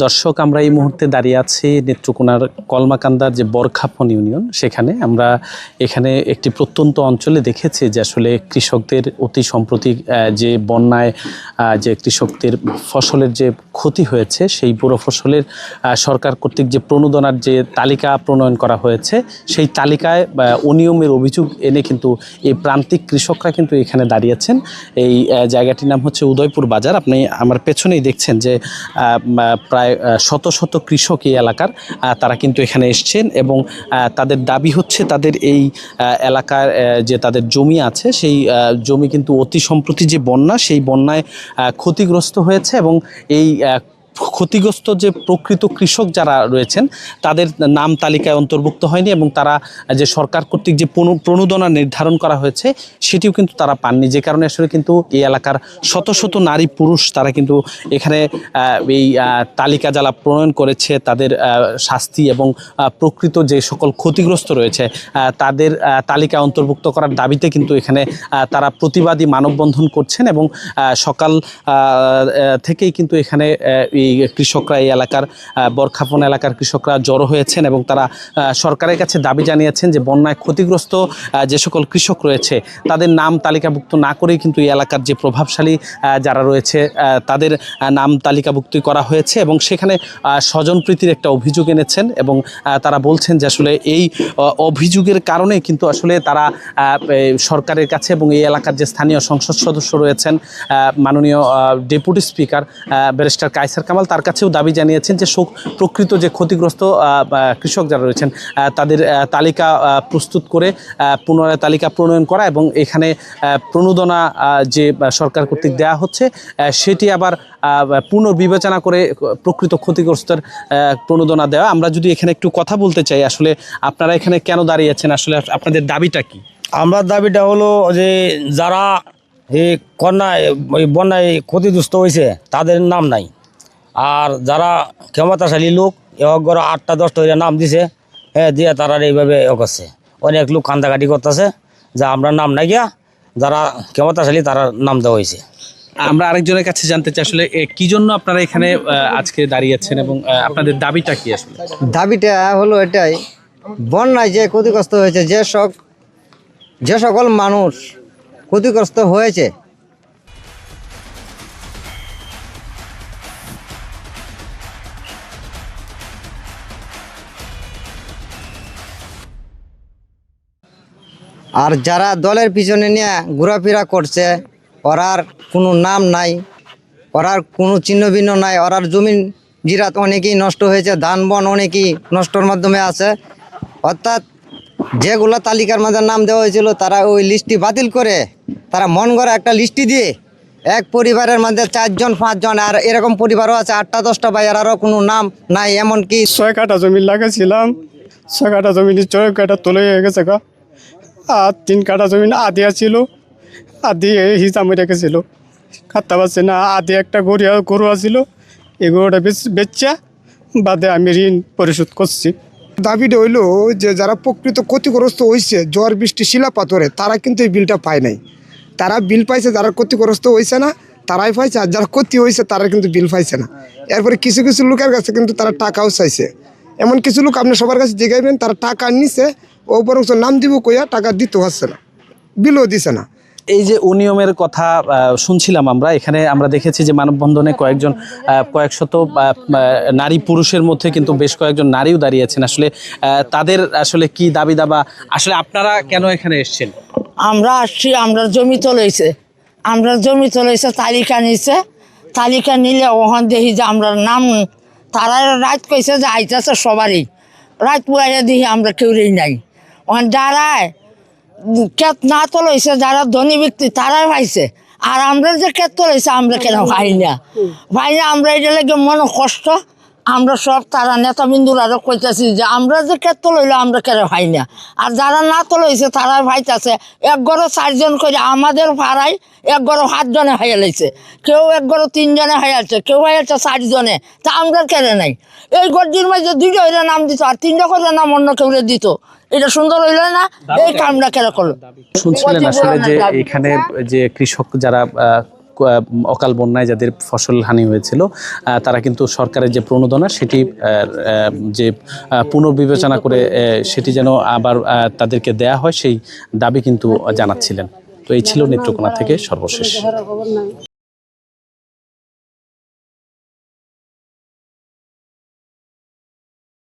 দর্শক, আমরা এই মুহূর্তে দাঁড়িয়ে আছি নেত্রকোনার কলমাকান্দার যে বরখাপন ইউনিয়ন, সেখানে আমরা এখানে একটি প্রত্যন্ত অঞ্চলে দেখেছি যে আসলে কৃষকদের অতি সম্প্রতি যে বন্যায় যে কৃষকদের ফসলের যে ক্ষতি হয়েছে, সেই পুরো ফসলের সরকার কর্তৃক যে প্রণোদনার যে তালিকা প্রণয়ন করা হয়েছে, সেই তালিকায় অনিয়মের অভিযোগ এনে কিন্তু এই প্রান্তিক কৃষকরা কিন্তু এখানে দাঁড়িয়েছেন। এই জায়গাটির নাম হচ্ছে উদয়পুর বাজার। আপনি আমার পেছনেই দেখছেন যে প্রায় শত শত কৃষক এই এলাকার, তারা কিন্তু এখানে এসছেন এবং তাদের দাবি হচ্ছে তাদের এই এলাকার যে তাদের জমি আছে, সেই জমি কিন্তু অতি সম্প্রতি যে বন্যা, সেই বন্যায় ক্ষতিগ্রস্ত হয়েছে এবং এই ক্ষতিগ্রস্ত যে প্রকৃত কৃষক যারা রয়েছেন তাদের নাম তালিকায় অন্তর্ভুক্ত হয়নি এবং তারা যে সরকার কর্তৃক যে প্রণোদনা নির্ধারণ করা হয়েছে সেটিও কিন্তু তারা পাননি, যে কারণে আসলে কিন্তু এই এলাকার শত শত নারী পুরুষ তারা কিন্তু এখানে এই তালিকা যারা প্রণয়ন করেছে তাদের শাস্তি এবং প্রকৃত যে সকল ক্ষতিগ্রস্ত রয়েছে তাদের তালিকায় অন্তর্ভুক্ত করার দাবিতে কিন্তু এখানে তারা প্রতিবাদী মানববন্ধন করছেন এবং সকাল থেকেই কিন্তু এখানে এই কৃষকরা, এই এলাকার বরখাপন এলাকার কৃষকরা জড়ো হয়েছেন এবং তারা সরকারের কাছে দাবি জানিয়েছেন যে বন্যায় ক্ষতিগ্রস্ত যে সকল কৃষক রয়েছে তাদের নাম তালিকাভুক্ত না করেই কিন্তু এই এলাকার যে প্রভাবশালী যারা রয়েছে তাদের নাম তালিকাভুক্তি করা হয়েছে এবং সেখানে স্বজনপ্রীতির একটা অভিযোগ এনেছেন এবং তারা বলছেন যে আসলে এই অভিযোগের কারণে কিন্তু আসলে তারা সরকারের কাছে এবং এই এলাকার যে স্থানীয় সংসদ সদস্য রয়েছেন মাননীয় deputy speaker barrister Kaiser Kamal, তার কাছেও দাবি জানিয়েছেন যে প্রকৃত যে ক্ষতিগ্রস্ত কৃষক যারা রয়েছেন তাদের তালিকা প্রস্তুত করে পুনরায় তালিকা প্রণয়ন করা এবং এখানে প্রণোদনা যে সরকার কর্তৃক দেওয়া হচ্ছে সেটি আবার পুনর্বিবেচনা করে প্রকৃত ক্ষতিগ্রস্তের প্রণোদনা দেওয়া। আমরা যদি এখানে একটু কথা বলতে চাই, আসলে আপনারা এখানে কেন দাঁড়িয়েছেন, আসলে আপনাদের দাবিটা কি? আমরা দাবিটা হলো যে যারা এই বন্যায় ক্ষতিগ্রস্ত হয়েছে তাদের নাম নাই, আর যারা ক্ষমতাশালী লোক এগর 8টা 10টা নাম দিছে, হ্যাঁ দিয়ে তারা এইভাবে করছে। অনেক লোক কান্দাকাটি করতেছে যে আমরা নাম নাই গিয়া, যারা ক্ষমতাশালী তারা নাম দেওয়া হয়েছে। আমরা আরেকজনের কাছে জানতে চাই আসলে কি জন্য আপনারা এখানে আজকে দাঁড়িয়েছেন এবং আপনাদের দাবিটা কি? আসলে দাবিটা হলো এটাই, বন্যায় যে ক্ষতিগ্রস্ত হয়েছে, যে সকল মানুষ ক্ষতিগ্রস্ত হয়েছে আর যারা দলের পিছনে নিয়ে ঘোরাফেরা করছে, ওরার কোনো নাম নাই, ওরার কোনো চিহ্ন ভিন্ন নাই, ওরার জমিন জিরাত অনেকেই নষ্ট হয়েছে, ধান বন অনেকেই নষ্টর মাধ্যমে আছে। অর্থাৎ যেগুলো তালিকার মধ্যে নাম দেওয়া হয়েছিল তারা ওই লিস্টটি বাতিল করে তারা মন গড়া একটা লিস্টি দিয়ে এক পরিবারের মধ্যে 4 জন 5 জন, আর এরকম পরিবারও আছে 8টা 10টা বাইরেরও কোনো নাম নাই। এমনকি 6 কাঠা জমি লাগাইছিলাম, 6 কাঠা জমি 6 কাঠা তোলে হয়ে গেছে গা, আর 3 কাঠা জমি আদি ছিল, আদি হিসাবে রেখেছিল, খাতা পাচ্ছে না। আদি একটা গরু আছিল, এই গরুটা বেচা বাদে আমি ঋণ পরিশোধ করছি। দাবিটা হইল যে যারা প্রকৃত ক্ষতিগ্রস্ত হয়েছে ঝড় বৃষ্টি শিলাপাথরে, তারা কিন্তু এই বিলটা পায় নাই। তারা বিল পাইছে, যারা ক্ষতিগ্রস্ত হয়েছে না তারাই পাইছে, আর যারা ক্ষতি হয়েছে তারা কিন্তু বিল পাইছে না। এরপরে কিছু কিছু লোকের কাছে কিন্তু তারা টাকাও চাইছে। এমন কিছু লোক আপনি সবার কাছে জিগাইবেন, তারা টাকা নিছে, ও বরং নাম দিব কইয়া টাকা দিতে পারছে না, বিলও দিছে না। এই যে অনিয়মের কথা শুনছিলাম আমরা, এখানে আমরা দেখেছি যে মানববন্ধনে কয়েকশত নারী পুরুষের মধ্যে কিন্তু বেশ কয়েকজন নারীও দাঁড়িয়েছেন। আসলে তাদের আসলে কি দাবি দাবা, আসলে আপনারা কেন এখানে এসেছেন? আমরা আসছি, আমরা জমি তোলাইছে তালিকা নিছে, তালিকা নিলে ওখান দেখি যে আমরা নাম, তারা রাত কইছে যে আইতেছে সবারই, রাত পুরাইয়া দেখি আমরা কেউ নাই। ওখান যারায় ক্ষেত না তোলাইছে, যারা ধনী ব্যক্তি তারাই পাইছে, আর আমরা যে ক্ষেত তোলাইছে আমরা কেন পাই না। আমরা এটা লাগে মনে কষ্ট, আমরা সব তারা নেতাবিন্দুরারও কইতেছি যে আমরা যে ক্ষেত তোলাইলো আমরা কেন পাই না, আর যারা না তোলাইছে তারা ভাইতেছে। এক ঘরে 4 জন করে আমাদের ভাড়ায় এক ঘরে 7 জনে হয়ে লাইছে, কেউ এক ঘরে 3 জনে হয়ে আছে, কেউ হয়ে আছে 4 জনে, তা আমরা কেন নাই? এই গর্জির মাঝে 2টা হইলে নাম দিত আর 3টা করে নাম অন্য কেউ দিত, এটা সুন্দর হইল না? এই কামটা কেন করলো? শুনছিলেন আসলে যে এখানে যে কৃষক যারা অকাল বন্যায় যাদের ফসল হানি হয়েছিল তারা কিন্তু সরকারের যে প্রণোদনা সেটি যে পুনর্বিবেচনা করে সেটি যেন আবার তাদেরকে দেয়া হয় সেই দাবি কিন্তু জানাচ্ছিলেন। তো এই ছিল নেত্রকোনা থেকে সর্বশেষ।